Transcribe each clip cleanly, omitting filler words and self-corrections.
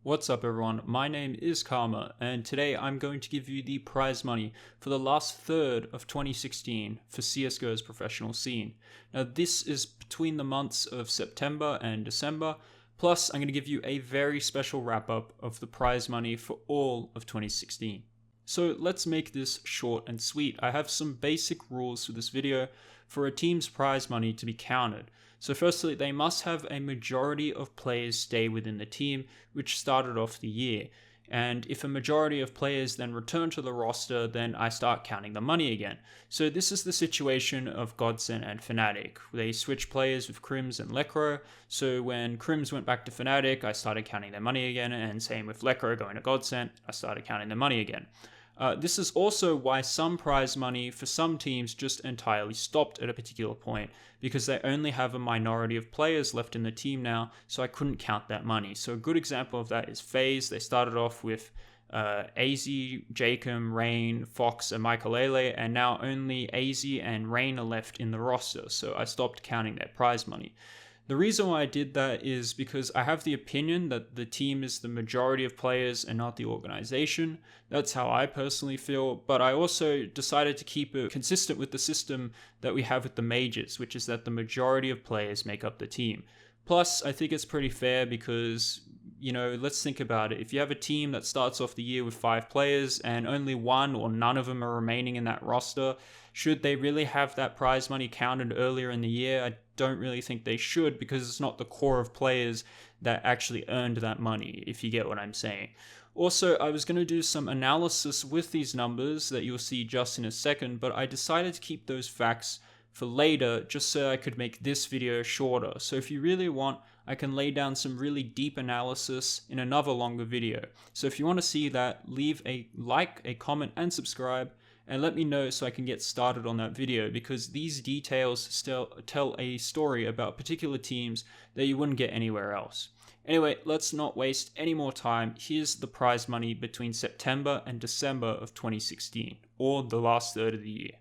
What's up everyone, my name is Karma and today I'm going to give you the prize money for the last third of 2016 for CSGO's professional scene. Now this is between the months of September and December, plus I'm going to give you a very special wrap up of the prize money for all of 2016. So let's make this short and sweet. I have some basic rules for this video for a team's prize money to be counted. So firstly, they must have a majority of players stay within the team, which started off the year. And if a majority of players then return to the roster, then I start counting the money again. So this is the situation of Godsent and Fnatic. They switched players with Crims and Lekr0. So when Crims went back to Fnatic, I started counting their money again. And same with Lekr0 going to Godsent, I started counting their money again. This is also why some prize money for some teams just entirely stopped at a particular point, because they only have a minority of players left in the team now, so I couldn't count that money. So a good example of that is FaZe. They started off with AZ, Jacob, Rain, Fox, and Michaelele, and now only AZ and Rain are left in the roster, so I stopped counting their prize money. The reason why I did that is because I have the opinion that the team is the majority of players and not the organization. That's how I personally feel, but I also decided to keep it consistent with the system that we have with the majors, which is that the majority of players make up the team. Plus, I think it's pretty fair because, let's think about it. If you have a team that starts off the year with 5 players and only one or none of them are remaining in that roster, should they really have that prize money counted earlier in the year? I don't really think they should, because it's not the core of players that actually earned that money, if you get what I'm saying. Also, I was going to do some analysis with these numbers that you'll see just in a second, but I decided to keep those facts for later just so I could make this video shorter. So if you really want, I can lay down some really deep analysis in another longer video. So if you want to see that, leave a like, a comment, and subscribe, and let me know so I can get started on that video, because these details still tell a story about particular teams that you wouldn't get anywhere else. Anyway, let's not waste any more time. Here's the prize money between September and December of 2016, or the last third of the year.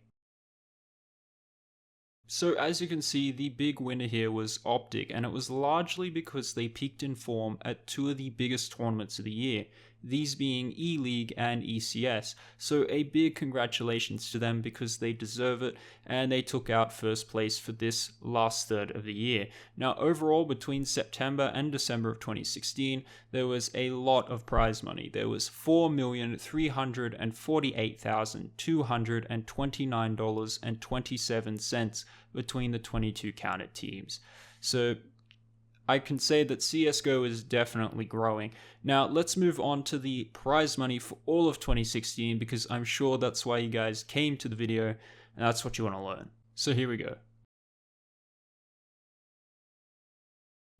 So as you can see, the big winner here was Optic, and it was largely because they peaked in form at 2 of the biggest tournaments of the year, these being E-League and ECS. So a big congratulations to them, because they deserve it, and they took out first place for this last third of the year. Now overall, between September and December of 2016, there was a lot of prize money. There was $4,348,229.27 between the 22 counted teams. So I can say that CSGO is definitely growing. Now let's move on to the prize money for all of 2016, because I'm sure that's why you guys came to the video and that's what you want to learn. So here we go.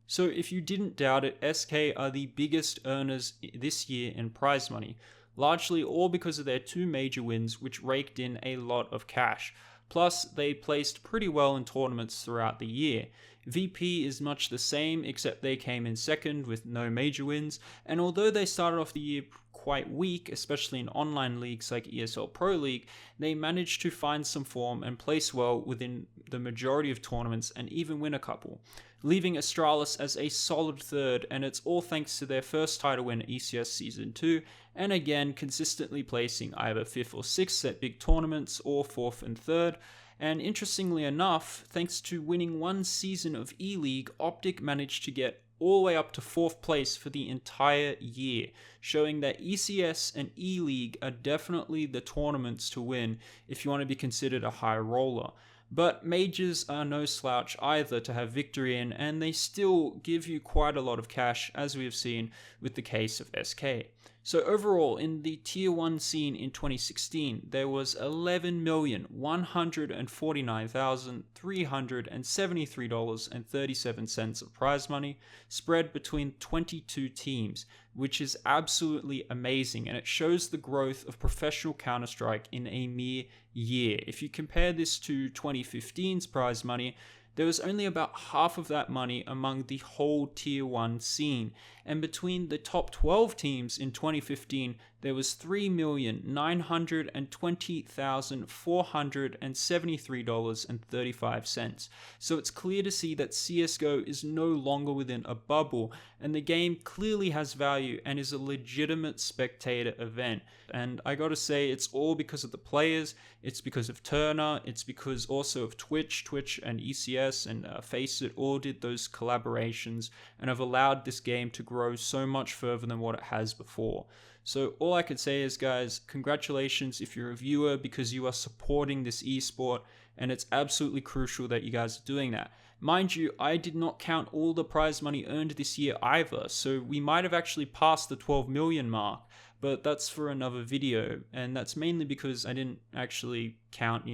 So if you didn't doubt it, SK are the biggest earners this year in prize money, largely all because of their 2 major wins, which raked in a lot of cash. Plus, they placed pretty well in tournaments throughout the year. VP is much the same, except they came in second with no major wins, and although they started off the year quite weak, especially in online leagues like ESL Pro League, they managed to find some form and place well within the majority of tournaments and even win a couple, leaving Astralis as a solid third, and it's all thanks to their first title win at ECS Season 2, and again consistently placing either 5th or 6th at big tournaments or 4th and 3rd. And interestingly enough, thanks to winning 1 season of E-League, Optic managed to get all the way up to 4th place for the entire year, showing that ECS and E-League are definitely the tournaments to win if you want to be considered a high roller. But majors are no slouch either to have victory in, and they still give you quite a lot of cash, as we have seen with the case of SK. So overall, in the Tier 1 scene in 2016, there was $11,149,373.37 of prize money spread between 22 teams, which is absolutely amazing, and it shows the growth of professional Counter-Strike in a mere year. If you compare this to 2015's prize money, there was only about half of that money among the whole Tier 1 scene, And between the top 12 teams in 2015, there was $3,920,473.35. So it's clear to see that CSGO is no longer within a bubble, and the game clearly has value and is a legitimate spectator event. And I gotta say, it's all because of the players, it's because of Turner, it's because also of Twitch and ECS and Faceit all did those collaborations and have allowed this game to grow so much further than what it has before. So all I could say is, guys, congratulations if you're a viewer, because you are supporting this esport, and it's absolutely crucial that you guys are doing that. Mind you, I did not count all the prize money earned this year either, so we might have actually passed the 12 million mark, but that's for another video, and that's mainly because I didn't actually count,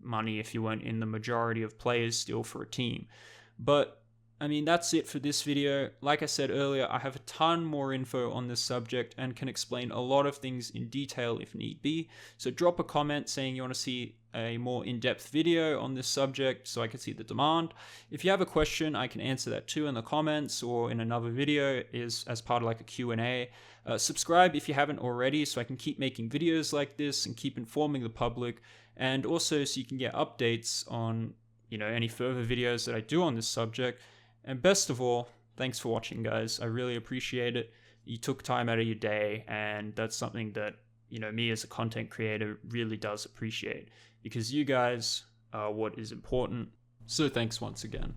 money if you weren't in the majority of players still for a team. But I mean, that's it for this video. Like I said earlier, I have a ton more info on this subject and can explain a lot of things in detail if need be. So drop a comment saying you want to see a more in-depth video on this subject so I can see the demand. If you have a question, I can answer that too in the comments or in another video as part of like a Q&A. Subscribe if you haven't already so I can keep making videos like this and keep informing the public, and also so you can get updates on any further videos that I do on this subject. And best of all, thanks for watching, guys. I really appreciate it. You took time out of your day, and that's something that, me as a content creator really does appreciate, because you guys are what is important. So thanks once again.